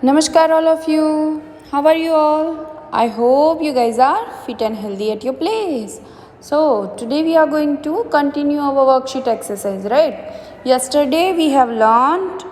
Namaskar, all of you. How are you all? I hope you guys are fit and healthy at your place. So, today we are going to continue our worksheet exercise, right? Yesterday we have learned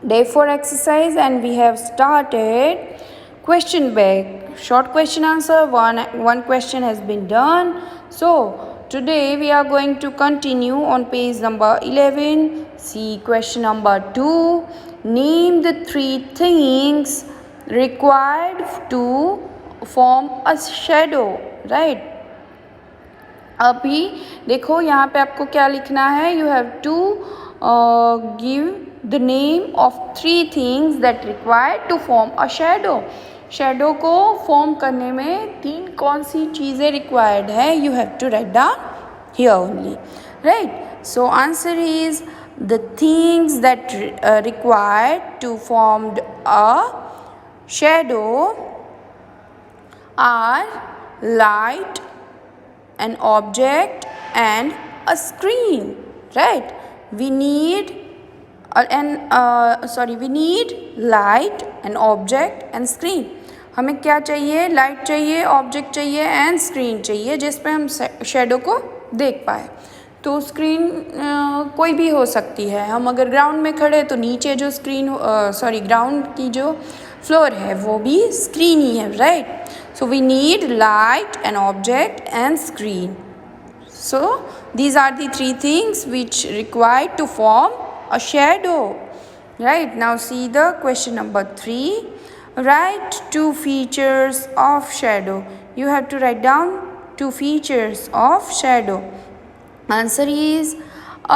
day 4 exercise and we have started question bank. Short question answer, one question has been done. So, today we are going to continue on page number 11. See question number 2. Name the 3 things required to form a shadow, right? अभी देखो यहाँ पे आपको क्या लिखना है. You have to give the name of 3 things that required to form a shadow. Shadow को form करने में 3 कौन सी चीज़ें रिक्वायर्ड है. You have to write down here only, right. So answer is the things that required to form a shadow are light, an object and a screen, right? We need we need light, an object and screen. हमें क्या चाहिए? Light चाहिए, object चाहिए and screen चाहिए जिस पे हम shadow को देख पाए. तो स्क्रीन कोई भी हो सकती है. हम अगर ग्राउंड में खड़े तो नीचे जो स्क्रीन ग्राउंड की जो फ्लोर है वो भी स्क्रीन ही है, right. So we need light, an object and screen. So these are the 3 things which required to form a shadow, right. Now see the question number 3. Write 2 features of shadow. You have to write down 2 features of shadow. Answer is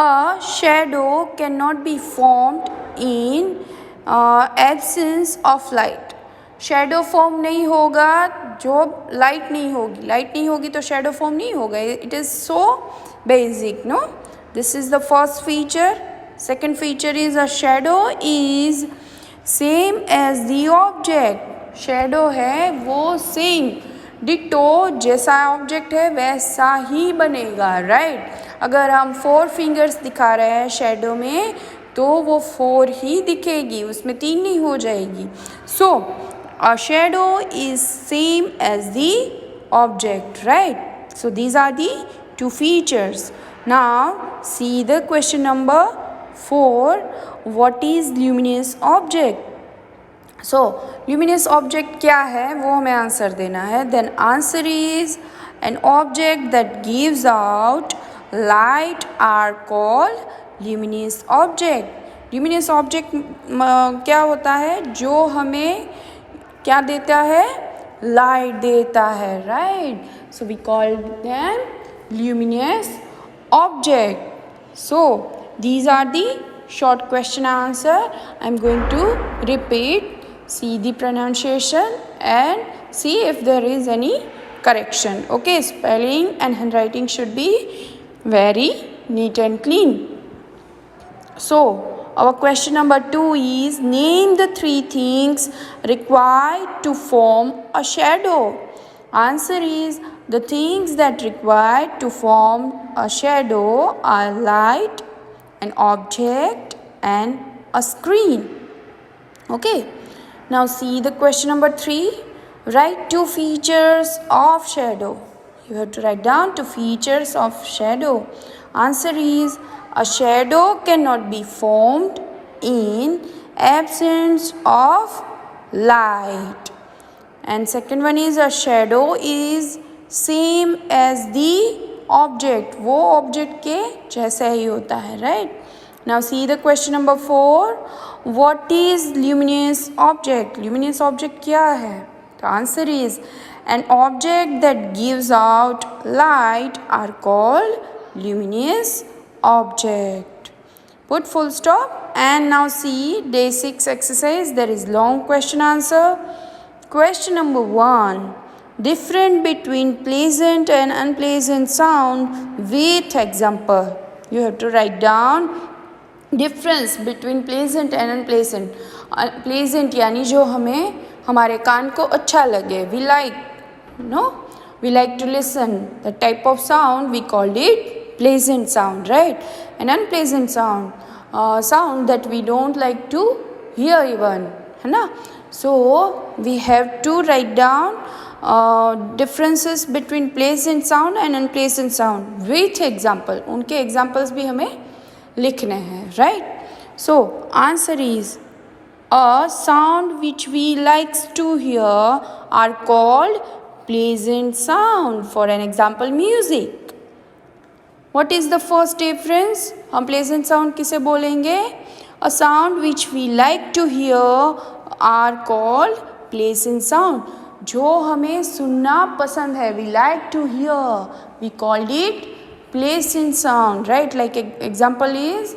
a shadow cannot be formed in absence of light. Shadow form नहीं होगा जो light नहीं होगी. Light नहीं होगी तो shadow form नहीं होगा. It is so basic, no. This is the first feature. Second feature is a shadow is same as the object. Shadow है वो सेम डिटो जैसा ऑब्जेक्ट है वैसा ही बनेगा, राइट. अगर हम 4 फिंगर्स दिखा रहे हैं शेडो में तो वो 4 ही दिखेगी, उसमें 3 नहीं हो जाएगी. So a shadow is same as the object, right. So these are the 2 features. Now see the question number 4. What is luminous object. So luminous object क्या है वो हमें आंसर देना है. Then answer is an object that gives out light are called luminous object. Luminous object क्या होता है? जो हमें क्या देता है? लाइट देता है, right. So we call them luminous object. So these are the short question answer. I'm going to repeat. See the pronunciation and see if there is any correction. Okay, spelling and handwriting should be very neat and clean. So our question number 2 is name the 3 things required to form a shadow. Answer is the things that required to form a shadow are light, an object and a screen. Okay, now see the question number 3. Write 2 features of shadow. You have to write down 2 features of shadow. Answer is a shadow cannot be formed in absence of light. And second one is a shadow is same as the object. वो object के जैसा ही होता है, right. Now see the question number 4. What is luminous object. Luminous object क्या है? तो answer is an object that gives out light are called luminous object. Put full stop and now see day 6 exercise. There is long question answer. Question number 1. Different between pleasant and unpleasant sound with example. You have to write down difference between pleasant and unpleasant. Pleasant यानी जो हमें हमारे कान को अच्छा लगे. We like, we like to listen. The type of sound we called it pleasant sound, right? An unpleasant sound, sound that we don't like to here even, है ना. So we have to write down differences between pleasant sound and unpleasant sound with example. उनके examples भी हमें लिखने हैं, right? So answer is a sound which we likes to hear are called pleasant sound. For an example, music. What is the first difference? हम pleasant sound किसे बोलेंगे? A sound which we like to hear are called pleasant sound. जो हमें सुनना पसंद है, we like to hear, we called it pleasant sound, right? Like example is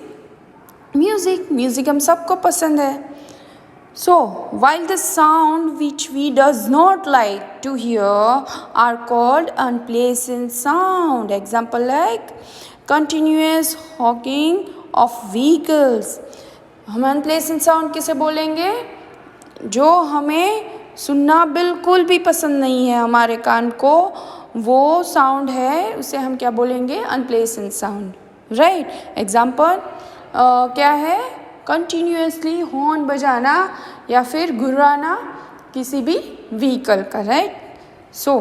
music. Music हम सबको पसंद है. So while the sound which we does not like to hear are called unpleasant sound. Example like continuous honking of vehicles. हम unpleasant sound किसे बोलेंगे? जो हमें सुनना बिल्कुल भी पसंद नहीं है हमारे कान को, वो साउंड है, उसे हम क्या बोलेंगे? Unpleasant sound, right. एग्जाम्पल क्या है? कंटिन्यूसली हॉर्न बजाना या फिर घुराना किसी भी व्हीकल का, right. So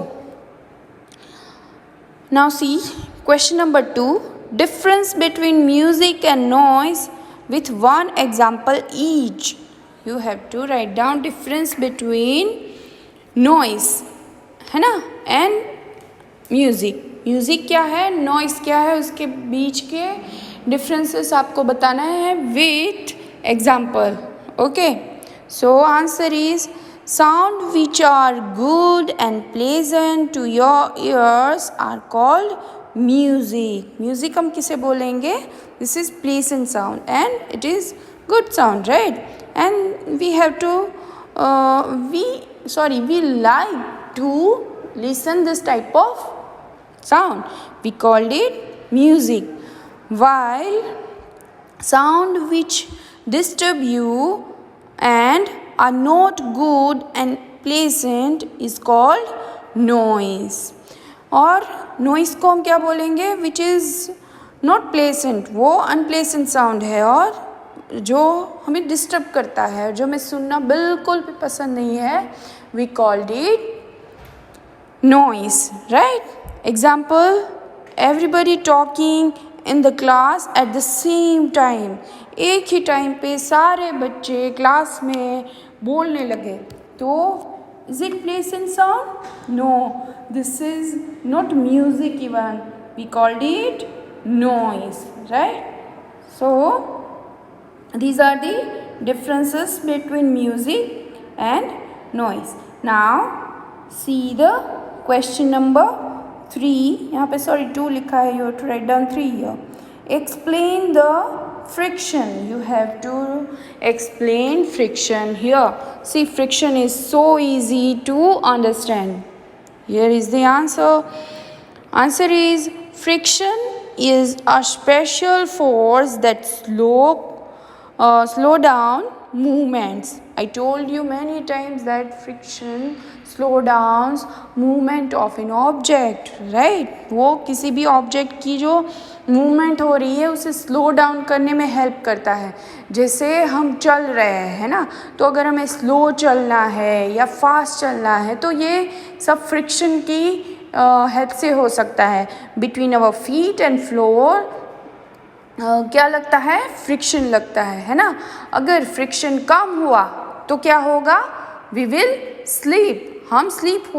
now see question number 2. Difference between music and noise with one example each. You have to write down difference between noise, है ना, and music. म्यूज़िक क्या है, नॉइस क्या है, उसके बीच के डिफरेंसेस आपको बताना है with example. Okay, so answer is sound which are good and pleasant to your ears are called music. Music हम किसे बोलेंगे? This is pleasant sound and it is good sound, right? And we have to we like to listen this type of sound. We called it music. While sound which disturb you and are not good and pleasant is called noise. और noise को हम क्या बोलेंगे? Which is not pleasant, वो unpleasant sound है और जो हमें डिस्टर्ब करता है, जो हमें सुनना बिल्कुल भी पसंद नहीं है, we called it noise, right? Example, everybody talking in the class at the same time. एक ही टाइम पे सारे बच्चे क्लास में बोलने लगे, तो is it pleasant sound? No, this is not music even. We called it noise, right? So these are the differences between music and noise. Now see the question number 3. यहाँ पे 2 लिखा है. You have to write down 3 here. Explain the friction. You have to explain friction here. See, friction is so easy to understand. Here is the answer. Answer is friction is a special force that slow down movements. I told you many times that friction slow downs movement of an object, right? वो किसी भी object की जो movement हो रही है उसे slow down करने में help करता है. जैसे हम चल रहे हैं ना, तो अगर हमें slow चलना है या fast चलना है, तो ये सब friction की help से हो सकता है. Between our feet and floor क्या लगता है? फ्रिक्शन लगता है ना. अगर फ्रिक्शन कम हुआ तो क्या होगा? We will sleep. हम स्लीप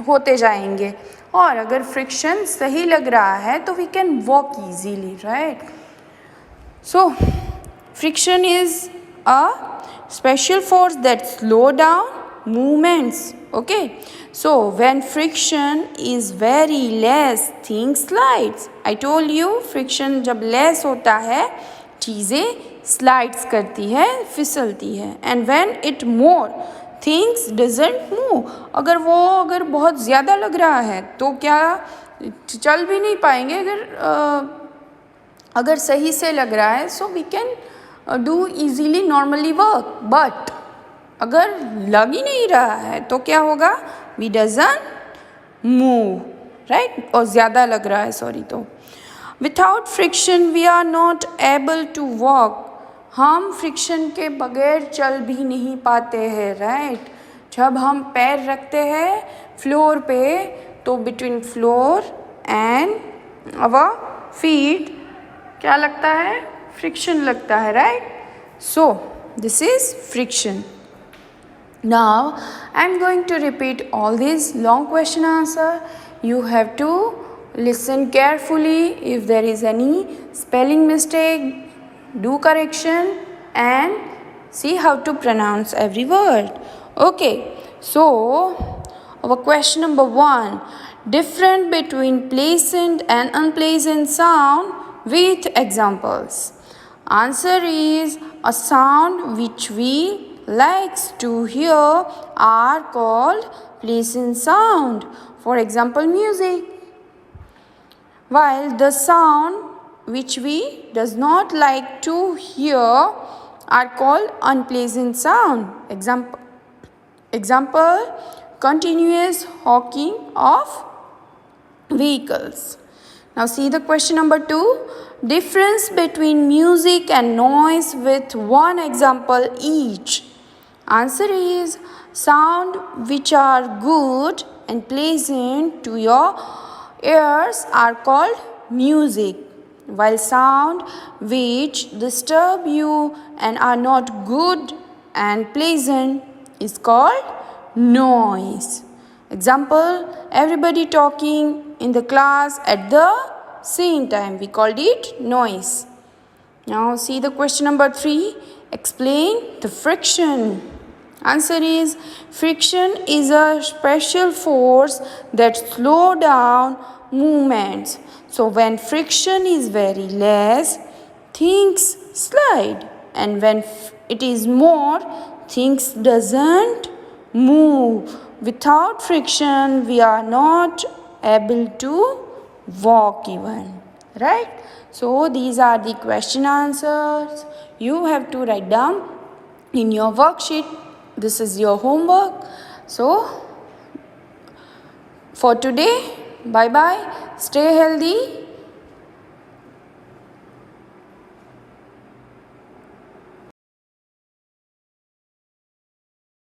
होते जाएंगे. और अगर फ्रिक्शन सही लग रहा है तो we can walk easily, right. So friction is a special force that slow down movements. Okay, so when friction is very less, things slides. I told you friction जब less होता है चीज़ें slides करती है, फिसलती है. And when it more, things doesn't move. अगर बहुत ज़्यादा लग रहा है तो क्या चल भी नहीं पाएंगे. अगर सही से लग रहा है, so we can do easily normally work. But अगर लग ही नहीं रहा है तो क्या होगा? We doesn't move, right. और ज़्यादा लग रहा है, सॉरी. तो without friction we are not able to walk. हम फ्रिक्शन के बगैर चल भी नहीं पाते हैं, राइट। जब हम पैर रखते हैं फ्लोर पे तो between floor and our feet क्या लगता है, फ्रिक्शन लगता है, right. So this is friction. Now I am going to repeat all these long question answer. You have to listen carefully. If there is any spelling mistake, do correction and see how to pronounce every word. Okay, so our question number 1, difference between pleasant and unpleasant sound with examples. Answer is a sound which we likes to hear are called pleasant sound. For example, music. While the sound which we does not like to hear are called unpleasant sound. Example, continuous honking of vehicles. Now see the question number 2. Difference between music and noise with one example each. Answer is sound which are good and pleasant to your ears are called music, while sound which disturb you and are not good and pleasant is called noise. Example, everybody talking in the class at the same time, we called it noise. Now see the question number 3. Explain the friction. Answer is friction is a special force that slow down movements. So when friction is very less, things slide, and when it is more, things doesn't move. Without friction, we are not able to walk even, right? So these are the question answers. You have to write down in your worksheet. This is your homework. So for today, bye bye. Stay healthy.